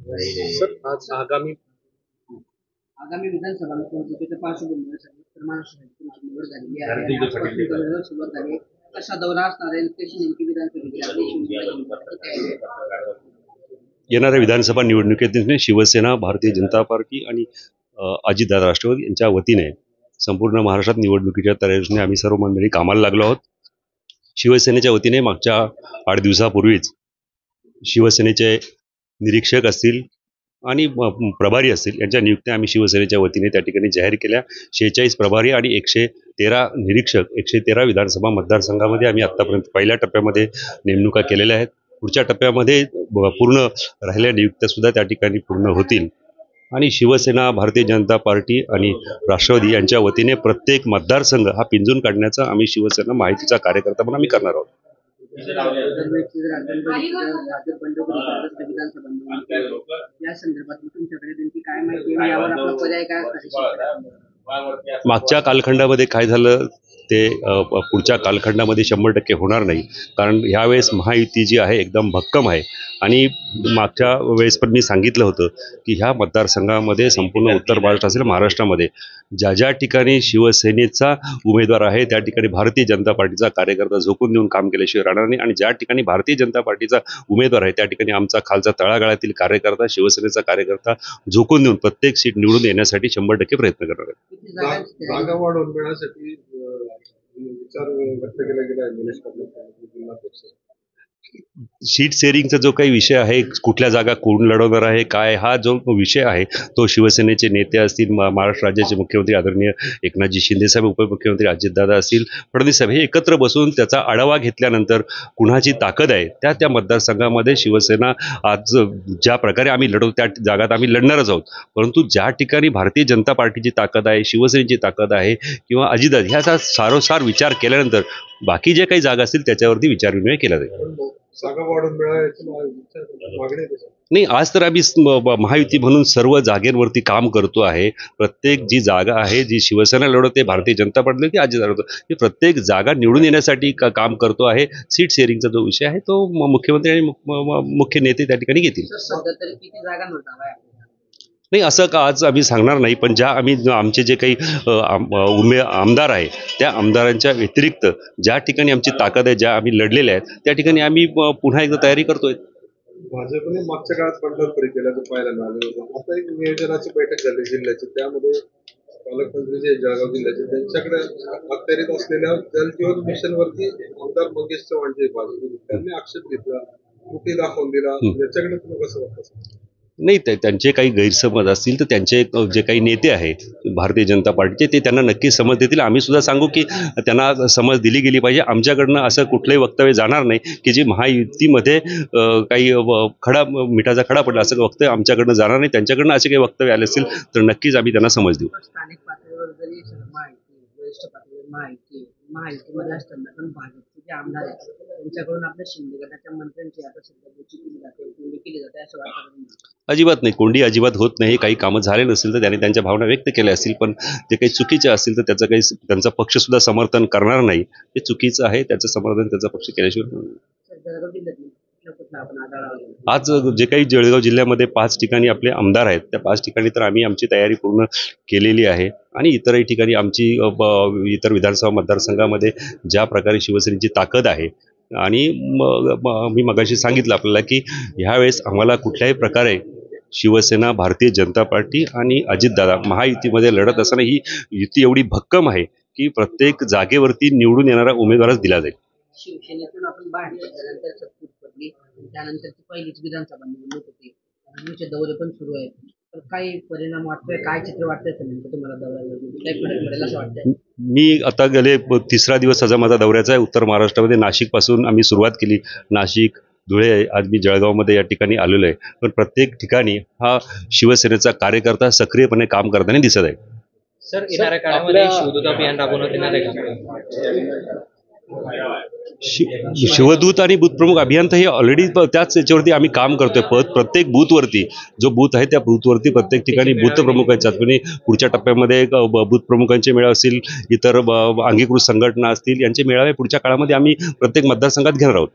Sir आज आगामी आगामी विधानसभा निवडणुकीच्या पार्श्वभूमीवर संयुक्त महाराष्ट्र राज्याची निवड झालेली आहे. आजपासून दौऱ्याला सुरुवात झाली. कसा दौरा असणार आहे? कशी नेमकी विधानसभेची आपली शिवसेनेची तयारी आहे? येणाऱ्या विधानसभा निवडणुकीत शिवसेना, भारतीय जनता पार्टी आणि अजितदादा राष्ट्रवादी यांच्या वतीने संपूर्ण महाराष्ट्रात निवडणुकीच्या तयारीने आम्ही सर्व मंडळी कामाला लागलो आहोत. शिवसेनेच्या वतीने मागच्या 8 दिवसापूर्वीच शिवसेनेचे निरीक्षक असतील आणि प्रभारी असतील यांच्या नियुक्त्या आम्ही शिवसेनेच्या वतीने त्या ठिकाणी जाहीर केल्या. 46 प्रभारी आणि 113 निरीक्षक 113 विधानसभा मतदारसंघामध्ये आम्ही आत्तापर्यंत पहिल्या टप्प्यामध्ये नेमणुका केलेल्या आहेत. पुढच्या टप्प्यामध्ये पूर्ण राहिलेल्या नियुक्त्यासुद्धा त्या ठिकाणी पूर्ण होतील आणि शिवसेना, भारतीय जनता पार्टी आणि राष्ट्रवादी यांच्या वतीने प्रत्येक मतदारसंघ हा पिंजून काढण्याचा आम्ही शिवसेना माहितीचा कार्यकर्ता म्हणून आम्ही करणार आहोत. या संदर्भात तुमच्याकडे त्यांची काय माहिती आहे? यावर आपला पर्याय काय असणार? मागच्या कालखंडामध्ये काय झालं ते पुढच्या कालखंडामध्ये 100% होणार नाही, कारण ह्यावेळेस महायुती जी आहे एकदम भक्कम आहे. आणि मागच्या वेळेस पण मी सांगितलं होतं की ह्या मतदारसंघामध्ये संपूर्ण उत्तर महाराष्ट्र असेल, महाराष्ट्रामध्ये ज्या ज्या ठिकाणी शिवसेनेचा उमेदवार आहे त्या ठिकाणी भारतीय जनता पार्टीचा कार्यकर्ता झोकून देऊन काम केल्याशिवाय राहणार नाही. आणि ज्या ठिकाणी भारतीय जनता पार्टीचा उमेदवार आहे त्या ठिकाणी आमचा खालचा तळागाळातील कार्यकर्ता, शिवसेनेचा कार्यकर्ता झोकून देऊन प्रत्येक सीट निवडून येण्यासाठी 100% प्रयत्न करणार आहे. जागा वाढवून मिळण्यासाठी विचार व्यक्त केला गेला आहे निलेश पाटील. सीट शेअरिंगचा जो काही विषय आहे, कुठल्या जागा कोण लढवणार आहे, काय हा जो विषय आहे तो शिवसेनेचे नेते असतील, महाराष्ट्र राज्याचे मुख्यमंत्री आदरणीय एकनाथजी शिंदेसाहेब, उपमुख्यमंत्री अजितदादा असतील, फडणवीस साहेब, हे एकत्र बसून त्याचा आढावा घेतल्यानंतर कुणाची ताकद आहे त्या मतदारसंघामध्ये शिवसेना आज ज्या प्रकारे आम्ही लढवतो त्या जागात आम्ही लढणारच आहोत. परंतु ज्या ठिकाणी भारतीय जनता पार्टीची ताकद आहे, शिवसेनेची ताकद आहे किंवा अजितदादा ह्याचा सारोसार विचार केल्यानंतर बाकी जे काही जागा असतील त्याच्यावरती विचारविनिमय केला जाईल. जागा वाढवून मिळायची मागणी नाही, आज तर आम्ही महायुती म्हणून सर्व जागेवरती काम करतो आहे. प्रत्येक जी जागा आहे जी शिवसेना लढवते, भारतीय जनता पार्टी ती आज लढवतो, ही प्रत्येक जागा निवडून येण्यासाठी काम करतो आहे. सीट शेअरिंगचा जो विषय आहे तो मुख्यमंत्री आणि मुख्य नेते त्या ठिकाणी घेतील. सध्या तरी किती जागा नाही, असं का आज आम्ही सांगणार नाही, पण ज्या आमचे जे काही आमदार आहे त्या आमदारांच्या व्यतिरिक्त ज्या ठिकाणी आमची ताकद आहे, ज्या आम्ही लढलेल्या आहेत त्या ठिकाणी आम्ही पुन्हा एकदा तयारी करतोय. भाजपने मागच्या काळात पंढरपुरी केल्याचं पाहायला मिळालं होतं. आता एक नियोजनाची बैठक झाली जिल्ह्याची, त्यामध्ये पालकमंत्री जे जळगाव जिल्ह्याचे त्यांच्याकडे अखत्यारीत असलेल्या जलजीवन मिशन वरती आमदार मंगेश चव्हाण जे भाजप त्यांनी आक्षेप घेतला, कृती दाखवून दिला. याच्याकडे तुम्ही कसं वाटतं? नाही, त्यांचे काही गैरसमज असतील तर त्यांचे जे काही नेते आहेत भारतीय जनता पार्टीचे ते त्यांना नक्की समज देतील. आम्ही सुद्धा सांगू की त्यांना समज दिली गेली पाहिजे. आमच्याकडनं असं कुठलंही वक्तव्य जाणार नाही की जी महायुतीमध्ये काही मिठाचा खडा पडला असं वक्तव्य आमच्याकडनं जाणार नाही. त्यांच्याकडनं असे काही वक्तव्य आले असतील तर नक्कीच आम्ही त्यांना समज देऊ. स्थानिक पातळीवर जरी माहिती, वरिष्ठ पातळीवर माहितीमध्ये असताना पण भाजपचे जे आमदार आहेत त्यांच्याकडून आपल्या शिंदे गटाच्या मंत्र्यांची आता सध्या केली जाते, केली जाते असं वाटतं? अजिबात नाही, कोंडी अजिबात होत नाही. काही कामं झाले नसतील तर त्यांनी त्यांच्या भावना व्यक्त केल्या असतील, पण जे काही चुकीचे असतील तर त्याचं काही त्यांचा पक्षसुद्धा समर्थन करणार नाही. ते चुकीचं आहे, त्याचं समर्थन त्याचा पक्ष केल्याशिवाय. आज जे काही जळगाव जिल्ह्यामध्ये 5 ठिकाणी आपले आमदार आहेत त्या 5 ठिकाणी तर आम्ही आमची तयारी पूर्ण केलेली आहे. आणि इतरही ठिकाणी आमची इतर विधानसभा मतदारसंघामध्ये ज्या प्रकारे शिवसेनेची ताकद आहे आणि मी मगाशी सांगितलं आपल्याला की ह्यावेळेस आम्हाला कुठल्याही प्रकारे शिवसेना, भारतीय जनता पार्टी आणि अजितदादा महायुतीमध्ये लढत असताना ही युती एवढी भक्कम आहे की प्रत्येक जागेवरती निवडून येणारा उमेदवारच दिला जाईल. शिवसेनेतून आपण बाहेर गेल्यानंतर सत्ता पडली, त्यानंतरची पहिलीच विधानसभा निवडणूक होती, आमचे दौरे पण सुरू आहेत, तर काही परिणाम वाटतोय, काय चित्र वाटतंय तुम्हाला दौऱ्यावर, काही फरक पडेल असं वाटतंय? मी आता गेले 3रा दिवस माझा दौऱ्याचा आहे. उत्तर महाराष्ट्रामध्ये नाशिकपासून आम्ही सुरुवात केली. नाशिक, धुळे, आज मी जळगावमध्ये या ठिकाणी आलेलो आहे. पण प्रत्येक ठिकाणी हा शिवसेनेचा कार्यकर्ता सक्रियपणे काम करताना दिसत आहे. सर, येणाऱ्या काळामध्ये शिवदूत अभियान राबवण्यात येणार आहे का? शिवदूत आणि बूथप्रमुख अभियान तर हे ऑलरेडी त्याच याच्यावरती आम्ही काम करतोय. प्रत्येक बूथवरती जो बूथ आहे त्या बूथवरती प्रत्येक ठिकाणी बूथप्रमुखांच्या पुढच्या टप्प्यामध्ये बूथप्रमुखांचे मेळावे असतील, इतर अंगीकृत संघटना असतील यांचे मेळावे पुढच्या काळामध्ये आम्ही प्रत्येक मतदारसंघात घेणार आहोत.